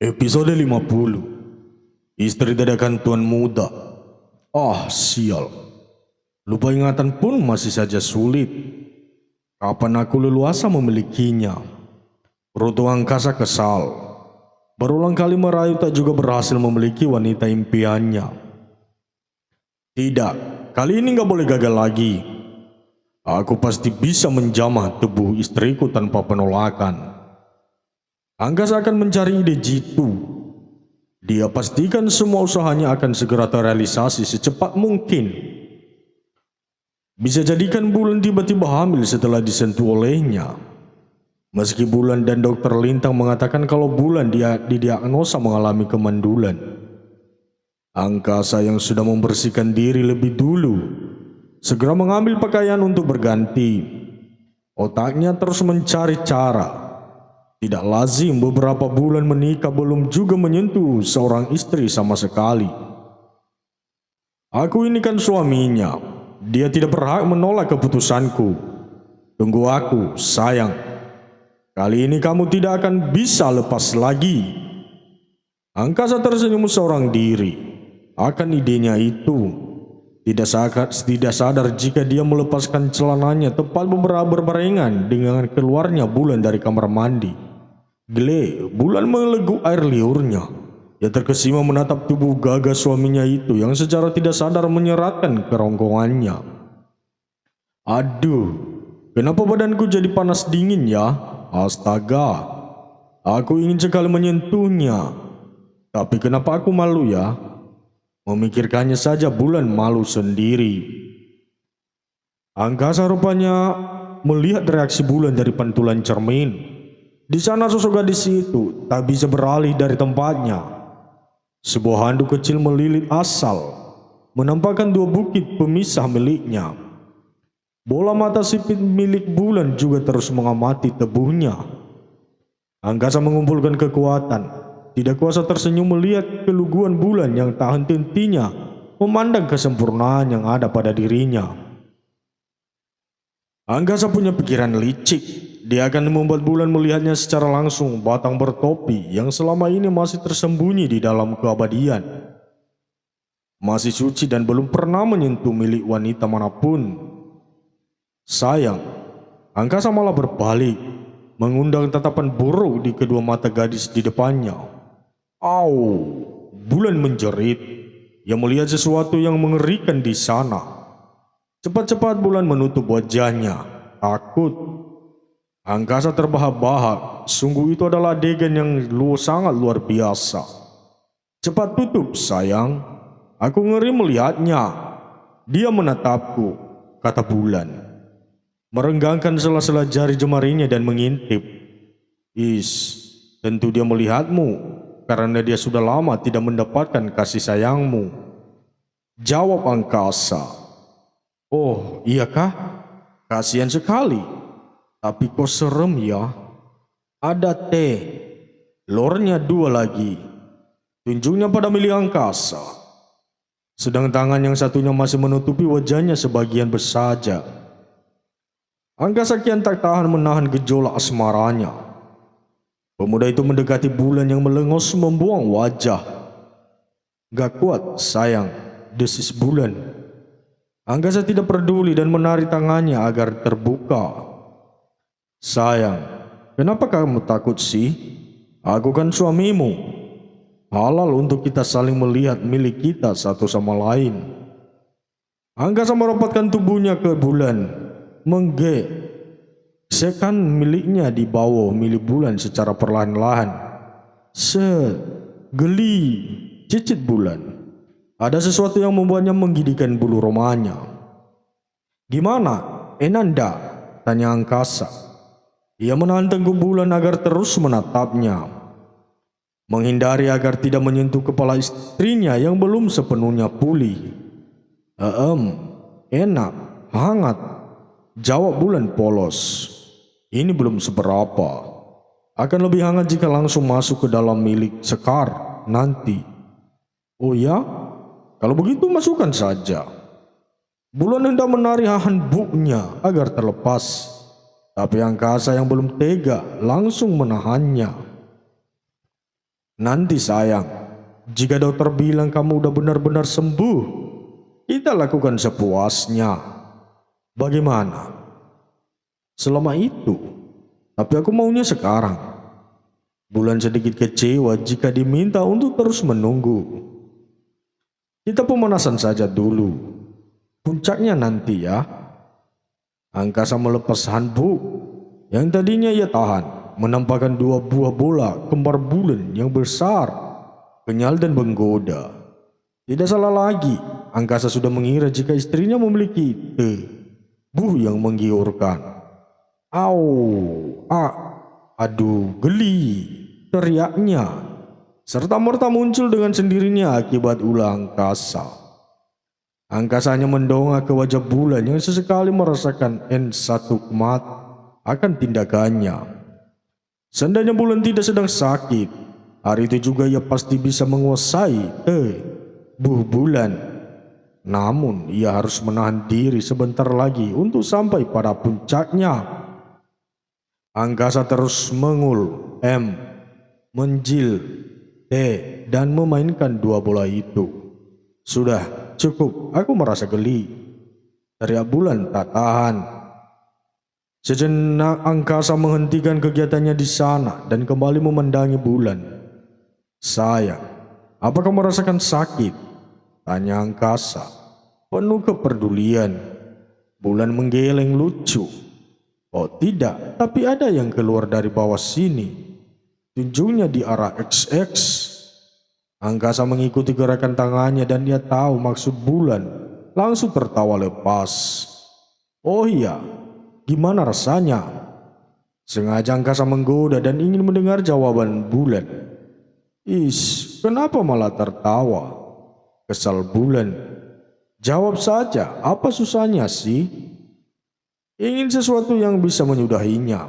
Episode 50. Istri dadakan tuan muda. Ah, sial. Lupa ingatan pun masih saja sulit. Kapan aku leluasa memilikinya? Ratu angkasa kesal. Berulang kali merayu tak juga berhasil memiliki wanita impiannya. Tidak, kali ini gak boleh gagal lagi. Aku pasti bisa menjamah tubuh istriku tanpa penolakan. Angkasa akan mencari ide jitu. Dia pastikan semua usahanya akan segera terrealisasi secepat mungkin. Bisa jadikan Bulan tiba-tiba hamil setelah disentuh olehnya. Meski Bulan dan dokter Lintang mengatakan kalau Bulan didiagnosa mengalami kemandulan. Angkasa yang sudah membersihkan diri lebih dulu segera mengambil pakaian untuk berganti. Otaknya terus mencari cara. Tidak lazim beberapa bulan menikah belum juga menyentuh seorang istri sama sekali. Aku ini kan suaminya. Dia tidak berhak menolak keputusanku. Tunggu aku, sayang. Kali ini kamu tidak akan bisa lepas lagi. Angkasa tersenyum seorang diri. Akan idenya itu. Tidak sadar jika dia melepaskan celananya tepat berbarengan dengan keluarnya Bulan dari kamar mandi. Gele, Bulan meleguk air liurnya. Ia terkesima menatap tubuh gagah suaminya itu yang secara tidak sadar menyeratkan kerongkongannya. Aduh, kenapa badanku jadi panas dingin ya? Astaga, aku ingin sekali menyentuhnya. Tapi kenapa aku malu ya? Memikirkannya saja Bulan malu sendiri. Angkasa rupanya melihat reaksi Bulan dari pantulan cermin. Di sana sosok gadis itu tak bisa beralih dari tempatnya. Sebuah handuk kecil melilit asal, menampakkan dua bukit pemisah miliknya. Bola mata sipit milik Bulan juga terus mengamati tubuhnya. Angkasa mengumpulkan kekuatan, tidak kuasa tersenyum melihat keluguan Bulan yang tak henti-hentinya memandang kesempurnaan yang ada pada dirinya. Angkasa punya pikiran licik. Dia akan membuat Bulan melihatnya secara langsung batang bertopi yang selama ini masih tersembunyi di dalam keabadian. Masih suci dan belum pernah menyentuh milik wanita manapun. Sayang, Angkasa malah berbalik, mengundang tatapan buruk di kedua mata gadis di depannya. Au, Bulan menjerit. Ia melihat sesuatu yang mengerikan di sana. Cepat-cepat Bulan menutup wajahnya, takut. Angkasa terbahak-bahak, sungguh itu adalah adegan yang sangat luar biasa. Cepat tutup sayang, aku ngeri melihatnya. Dia menatapku, kata Bulan. Merenggangkan sela-sela jari jemarinya dan mengintip. Tentu dia melihatmu, karena dia sudah lama tidak mendapatkan kasih sayangmu. Jawab Angkasa. Oh, iyakah? Kasihan sekali. Tapi kok serem ya? Ada teh. Lornya 2 lagi. Tunjuknya pada milik Angkasa. Sedang tangan yang satunya masih menutupi wajahnya sebagian bersaja. Angkasa kian tak tahan menahan gejolak asmaranya. Pemuda itu mendekati Bulan yang melengos membuang wajah. Gak kuat sayang, desis Bulan. Angkasa tidak peduli dan menarik tangannya agar terbuka. Sayang, kenapa kamu takut sih? Aku kan suamimu. Halal untuk kita saling melihat milik kita satu sama lain. Angkasa merapatkan tubuhnya ke Bulan, menggesekkan miliknya di bawah milik Bulan secara perlahan-lahan. Geli, cicit Bulan. Ada sesuatu yang membuatnya menggigitkan bulu romanya. Gimana? Enanda? Tanya Angkasa. Ia menahan tengkuk Bulan agar terus menatapnya, menghindari agar tidak menyentuh kepala istrinya yang belum sepenuhnya pulih. Enak, hangat, jawab Bulan polos. Ini belum seberapa. Akan lebih hangat jika langsung masuk ke dalam milik Sekar nanti. Oh ya? Kalau begitu masukkan saja. Bulan hendak menarik handuknya agar terlepas. Tapi Angkasa yang belum tega langsung menahannya. Nanti sayang, jika dokter bilang kamu udah benar-benar sembuh, kita lakukan sepuasnya. Bagaimana? Selama itu, tapi aku maunya sekarang. Bulan sedikit kecewa jika diminta untuk terus menunggu. Kita pemanasan saja dulu. Puncaknya nanti ya. Angkasa melepas handuk yang tadinya ia tahan, menampakkan dua buah bola kembar bulan yang besar, kenyal dan menggoda. Tidak salah lagi, Angkasa sudah mengira jika istrinya memiliki tubuh yang menggiurkan. Aduh, geli, teriaknya. Serta-merta muncul dengan sendirinya akibat ulah angkasa. Angkasa hanya mendongak ke wajah bulan yang sesekali merasakan N1 kumat akan tindakannya. Seandainya bulan tidak sedang sakit, hari itu juga ia pasti bisa menguasai tubuh bulan. Namun ia harus menahan diri sebentar lagi untuk sampai pada puncaknya. Angkasa terus mengul menjil dan memainkan dua bola itu. Sudah cukup, aku merasa geli, teriak bulan tak tahan. Sejenak Angkasa menghentikan kegiatannya di sana dan kembali memandangi bulan. Sayang, apakah merasakan sakit? Tanya Angkasa, penuh kepedulian. Bulan menggeleng lucu. Oh tidak, tapi ada yang keluar dari bawah sini. Tunjuknya di arah XX. Angkasa mengikuti gerakan tangannya dan dia tahu maksud bulan. Langsung tertawa lepas. Oh iya, gimana rasanya? Sengaja Angkasa menggoda dan ingin mendengar jawaban bulan. Kenapa malah tertawa? Kesal bulan. Jawab saja, apa susahnya sih? Ingin sesuatu yang bisa menyudahinya.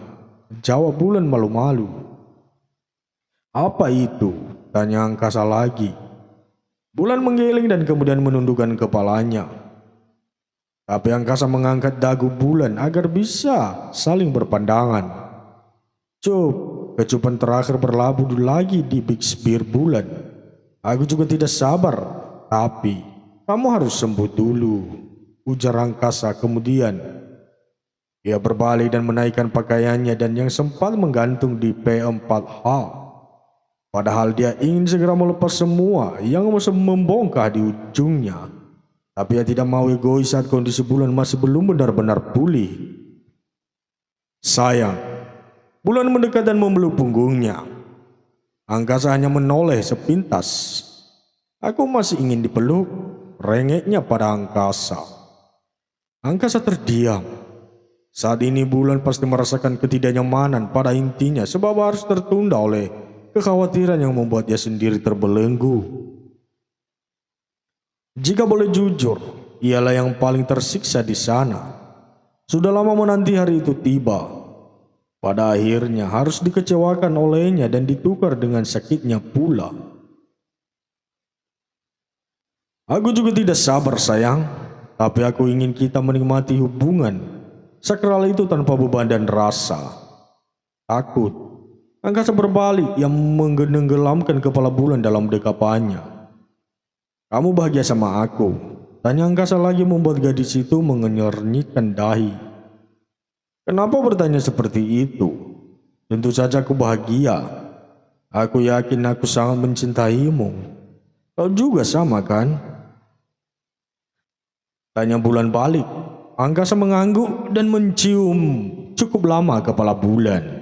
Jawab bulan malu-malu. Apa itu? Tanya Angkasa lagi. Bulan menggeleng dan kemudian menundukkan kepalanya. Tapi Angkasa mengangkat dagu bulan agar bisa saling berpandangan. Kecupan terakhir berlabuh lagi di bibir bulan. Aku juga tidak sabar, tapi kamu harus sembuh dulu, ujar Angkasa kemudian. Ia berbalik dan menaikkan pakaiannya dan yang sempat menggantung di P4H. Padahal dia ingin segera melepas semua yang masih membongkah di ujungnya. Tapi ia tidak mau egois saat kondisi bulan masih belum benar-benar pulih. Sayang, bulan mendekat dan memeluk punggungnya. Angkasa hanya menoleh sepintas. Aku masih ingin dipeluk, rengeknya pada Angkasa. Angkasa terdiam. Saat ini bulan pasti merasakan ketidaknyamanan pada intinya sebab harus tertunda oleh kekhawatiran yang membuat dia sendiri terbelenggu. Jika boleh jujur, ialah yang paling tersiksa di sana. Sudah lama menanti hari itu tiba. Pada akhirnya harus dikecewakan olehnya dan ditukar dengan sakitnya pula. Aku juga tidak sabar sayang, tapi aku ingin kita menikmati hubungan sakral itu tanpa beban dan rasa takut. Angkasa berbalik yang menggelamkan kepala bulan dalam dekapannya. Kamu bahagia sama aku? Tanya Angkasa lagi membuat gadis itu mengenyernyitkan dahi. Kenapa bertanya seperti itu? Tentu saja aku bahagia. Aku yakin aku sangat mencintaimu. Kau juga sama kan? Tanya bulan balik. Angkasa mengangguk dan mencium cukup lama kepala bulan.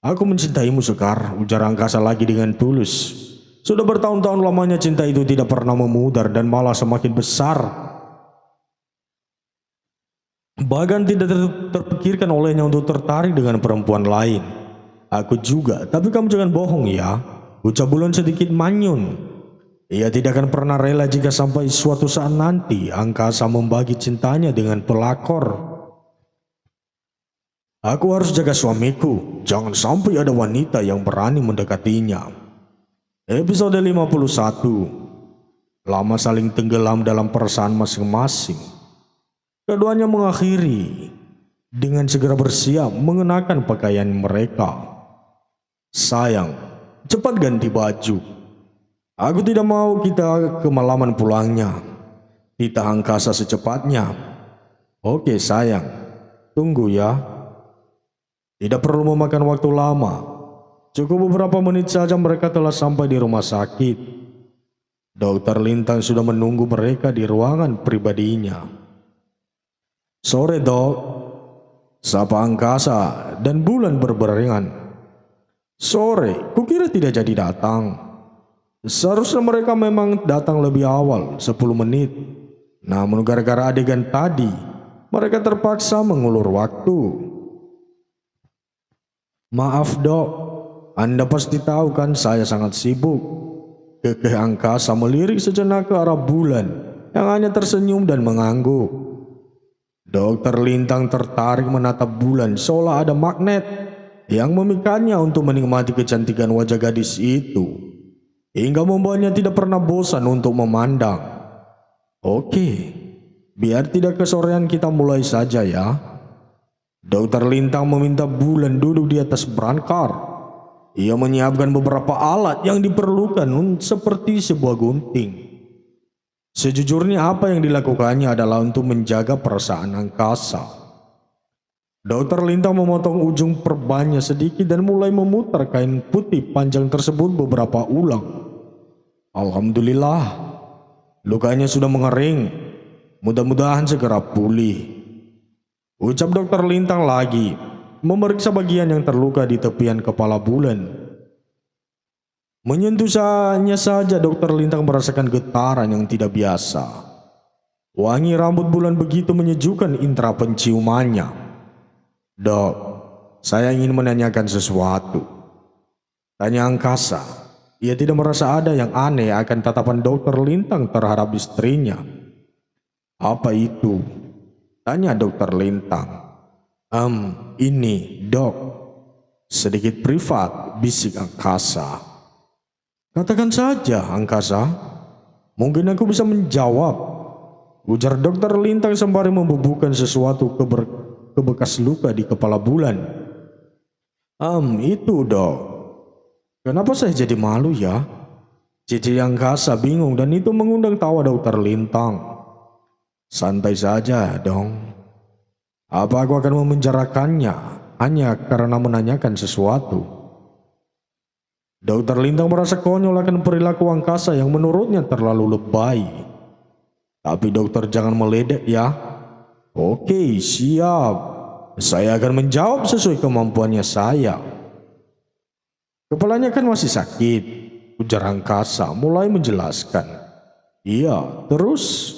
Aku mencintaimu Sekar, ujar Angkasa lagi dengan tulus. Sudah bertahun-tahun lamanya cinta itu tidak pernah memudar dan malah semakin besar. Bahkan tidak terpikirkan olehnya untuk tertarik dengan perempuan lain. Aku juga, tapi kamu jangan bohong ya, ucap bulan sedikit manyun. Ia tidak akan pernah rela jika sampai suatu saat nanti Angkasa membagi cintanya dengan pelakor. Aku harus jaga suamiku, jangan sampai ada wanita yang berani mendekatinya. Episode 51. Lama saling tenggelam dalam perasaan masing-masing. Keduanya mengakhiri dengan segera bersiap mengenakan pakaian mereka. Sayang, cepat ganti baju. Aku tidak mau kita kemalaman pulangnya. Titah angkasa secepatnya. Oke sayang, tunggu ya. Tidak perlu memakan waktu lama. Cukup beberapa menit saja mereka telah sampai di rumah sakit. Dokter Lintang sudah menunggu mereka di ruangan pribadinya. Sore dok, sapa angkasa dan bulan berbarengan. Sore, kukira tidak jadi datang. Seharusnya mereka memang datang lebih awal, 10 menit. Namun gara-gara adegan tadi, mereka terpaksa mengulur waktu. Maaf dok, Anda pasti tahu kan saya sangat sibuk. Kekeh angkasa melirik sejenak ke arah bulan yang hanya tersenyum dan mengangguk. Dokter Lintang tertarik menatap bulan seolah ada magnet yang memikatnya untuk menikmati kecantikan wajah gadis itu, hingga membuatnya tidak pernah bosan untuk memandang. Oke, biar tidak kesorean kita mulai saja ya. Dokter Lintang meminta bulan duduk di atas berangkar. Ia menyiapkan beberapa alat yang diperlukan seperti sebuah gunting. Sejujurnya apa yang dilakukannya adalah untuk menjaga perasaan angkasa. Dokter Lintang memotong ujung perbannya sedikit dan mulai memutar kain putih panjang tersebut beberapa ulang. Alhamdulillah, lukanya sudah mengering. Mudah-mudahan segera pulih. Ucap Dokter Lintang lagi, memeriksa bagian yang terluka di tepian kepala bulan. Menyentuhnya saja Dokter Lintang merasakan getaran yang tidak biasa. Wangi rambut bulan begitu menyejukkan indera penciumannya. Dok, saya ingin menanyakan sesuatu. Tanya angkasa. Ia tidak merasa ada yang aneh akan tatapan Dokter Lintang terhadap istrinya. Apa itu? Tanya Dokter Lintang. Ini dok. Sedikit privat, bisik angkasa. Katakan saja angkasa, mungkin aku bisa menjawab, ujar Dokter Lintang sembari membubuhkan sesuatu ke bekas luka di kepala bulan. Itu dok. Kenapa saya jadi malu ya? Cici angkasa bingung dan itu mengundang tawa Dokter Lintang. Santai saja dong. Apa aku akan memenjarakannya hanya karena menanyakan sesuatu? Dokter Lintang merasa konyol akan perilaku angkasa yang menurutnya terlalu lebay. Tapi dokter jangan meledek ya. Oke, siap. Saya akan menjawab sesuai kemampuannya saya. Kepalanya kan masih sakit, ujar angkasa mulai menjelaskan. Iya, terus?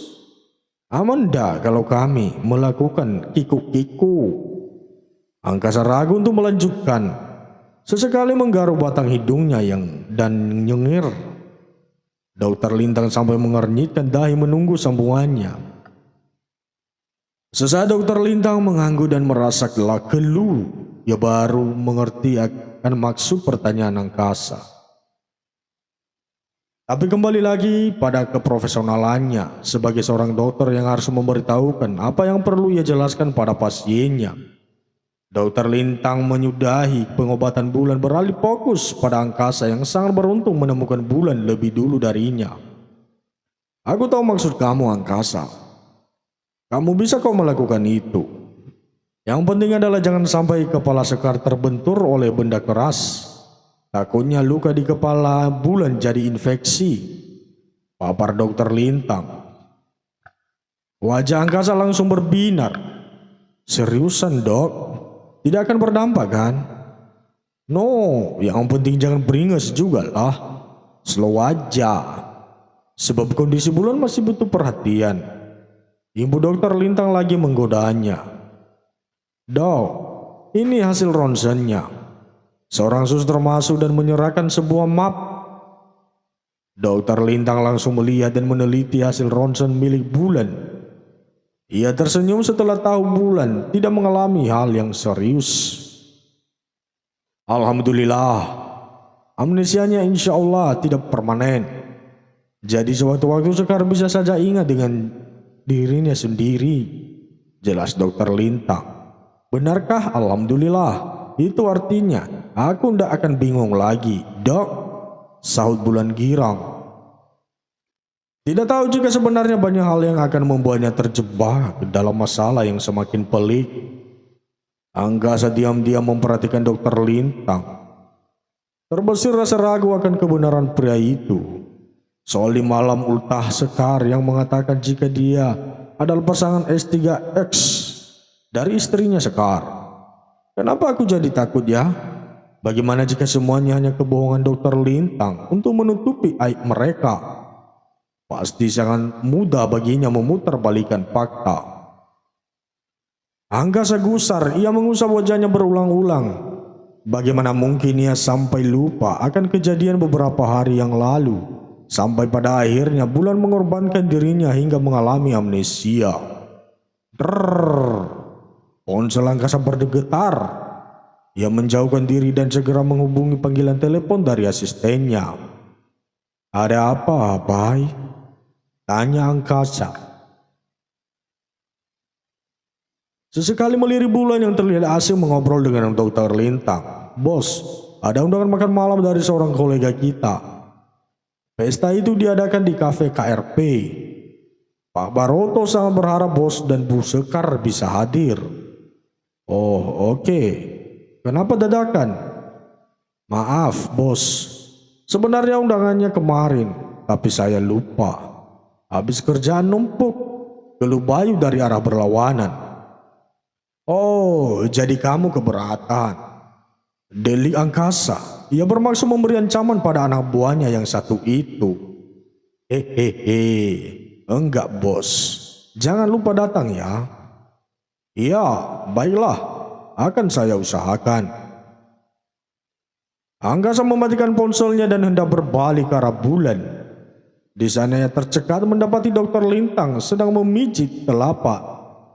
Aman dah kalau kami melakukan kiku-kiku? Angkasa ragu untuk melanjutkan. Sesekali menggaruk batang hidungnya dan nyengir. Dokter Lintang sampai mengernyitkan dahi menunggu sambungannya. Sesaat Dokter Lintang mengangguk dan merasa gelu. Ia baru mengerti akan maksud pertanyaan angkasa. Tapi kembali lagi pada keprofesionalannya sebagai seorang dokter yang harus memberitahukan apa yang perlu ia jelaskan pada pasiennya. Dokter Lintang menyudahi pengobatan bulan beralih fokus pada angkasa yang sangat beruntung menemukan bulan lebih dulu darinya. Aku tahu maksud kamu angkasa. Kamu bisa kok melakukan itu. Yang penting adalah jangan sampai kepala Sekar terbentur oleh benda keras. Takutnya luka di kepala bulan jadi infeksi. Papar Dokter Lintang. Wajah angkasa langsung berbinar. Seriusan dok? Tidak akan berdampak kan? No, yang penting jangan beringas juga lah. Slow aja. Sebab kondisi bulan masih butuh perhatian. Ibu Dokter Lintang lagi menggodanya. Dok, ini hasil ronsennya. Seorang suster masuk dan menyerahkan sebuah map. Dokter Lintang langsung melihat dan meneliti hasil ronsen milik bulan. Ia tersenyum setelah tahu bulan tidak mengalami hal yang serius. Alhamdulillah, amnesianya insya Allah tidak permanen. Jadi sewaktu-waktu Sekar bisa saja ingat dengan dirinya sendiri. Jelas Dokter Lintang. Benarkah? Alhamdulillah. Itu artinya aku ndak akan bingung lagi, Dok, sahut bulan girang. Tidak tahu jika sebenarnya banyak hal yang akan membuatnya terjebak dalam masalah yang semakin pelik. Angkasa diam-diam memperhatikan Dokter Lintang. Terbesit rasa ragu akan kebenaran pria itu. Soal di malam ultah Sekar yang mengatakan jika dia adalah pasangan S3X dari istrinya Sekar. Kenapa aku jadi takut ya? Bagaimana jika semuanya hanya kebohongan Dokter Lintang untuk menutupi aib mereka? Pasti sangat mudah baginya memutarbalikkan fakta. Angkasa gusar, ia mengusap wajahnya berulang-ulang. Bagaimana mungkin ia sampai lupa akan kejadian beberapa hari yang lalu, sampai pada akhirnya bulan mengorbankan dirinya hingga mengalami amnesia. Ponsel Angkasa bergetar. Ia menjauhkan diri dan segera menghubungi panggilan telepon dari asistennya. Ada apa, Bai? Tanya Angkasa. Sesekali melirik bulan yang terlihat asing mengobrol dengan Dokter Lintang. Bos, ada undangan makan malam dari seorang kolega kita. Pesta itu diadakan di kafe KRP. Pak Baroto sangat berharap bos dan Bu Sekar bisa hadir. Oh, oke. Kenapa dadakan? Maaf, bos. Sebenarnya undangannya kemarin, tapi saya lupa. Habis kerjaan numpuk, Geluh Bayu dari arah berlawanan. Oh, jadi kamu keberatan. Delik Angkasa. Ia bermaksud memberi ancaman pada anak buahnya yang satu itu. Hehehe. Enggak, bos. Jangan lupa datang ya. Iya, baiklah. Akan saya usahakan. Angkasa mematikan ponselnya dan hendak berbalik ke arah bulan. Di sana ia tercekat mendapati Dokter Lintang sedang memijit telapak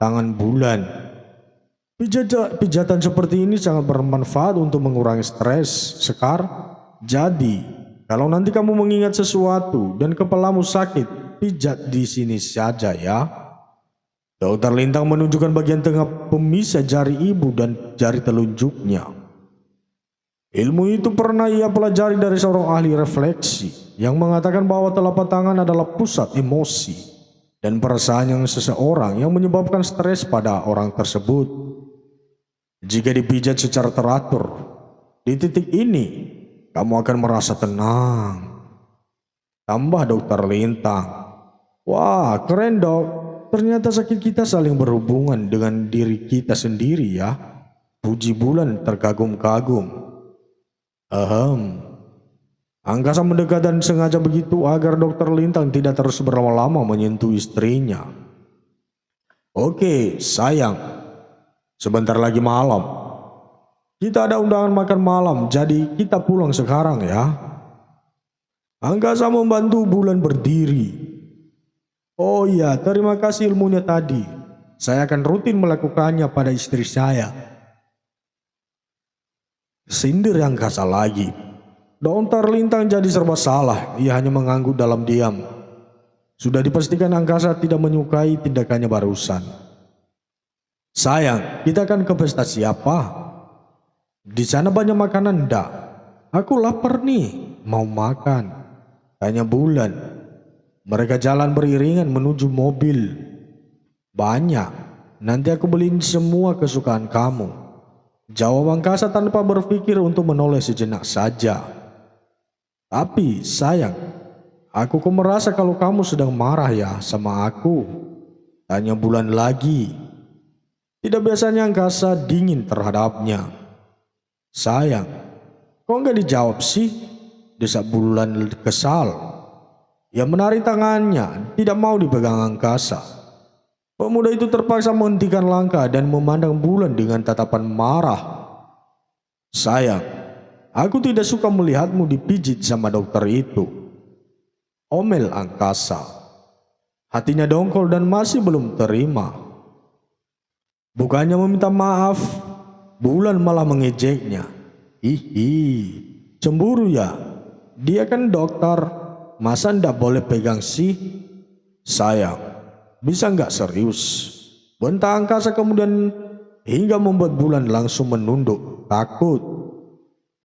tangan bulan. Pijatan seperti ini sangat bermanfaat untuk mengurangi stres, Sekar. Jadi, kalau nanti kamu mengingat sesuatu dan kepalamu sakit, pijat di sini saja ya. Dokter Lintang menunjukkan bagian tengah pemisah jari ibu dan jari telunjuknya. Ilmu itu pernah ia pelajari dari seorang ahli refleksi yang mengatakan bahwa telapak tangan adalah pusat emosi dan perasaan yang seseorang yang menyebabkan stres pada orang tersebut. Jika dipijat secara teratur, di titik ini kamu akan merasa tenang. Tambah Dokter Lintang. Wah, keren dok. Ternyata sakit kita saling berhubungan dengan diri kita sendiri ya. Puji bulan terkagum-kagum. Angkasa mendekat dan sengaja begitu agar Dokter Lintang tidak terus berlama-lama menyentuh istrinya. Oke, sayang. Sebentar lagi malam. Kita ada undangan makan malam, jadi kita pulang sekarang ya. Angkasa membantu bulan berdiri. Oh iya, terima kasih ilmunya tadi. Saya akan rutin melakukannya pada istri saya. Sindir Angkasa lagi. Dokter Lintang jadi serba salah, ia hanya mengangguk dalam diam. Sudah dipastikan Angkasa tidak menyukai tindakannya barusan. Sayang, kita akan ke pesta siapa? Di sana banyak makanan enggak? Aku lapar nih, mau makan. Tanya bulan. Mereka jalan beriringan menuju mobil. Banyak, nanti aku beliin semua kesukaan kamu. Jawab Angkasa tanpa berpikir untuk menoleh sejenak saja. Tapi sayang, aku kok merasa kalau kamu sedang marah ya sama aku. Tanya bulan lagi. Tidak biasanya Angkasa dingin terhadapnya. Sayang, kok enggak dijawab sih? Desak bulan kesal. Ia menarik tangannya, tidak mau dipegang Angkasa. Pemuda itu terpaksa menghentikan langkah dan memandang bulan dengan tatapan marah. Sayang, aku tidak suka melihatmu dipijit sama dokter itu. Omel Angkasa. Hatinya dongkol dan masih belum terima. Bukannya meminta maaf, bulan malah mengejeknya. Hihi, cemburu ya? Dia kan dokter, masa ndak boleh pegang sih? Sayang, bisa nggak serius? Bentak Angkasa kemudian hingga membuat bulan langsung menunduk, takut.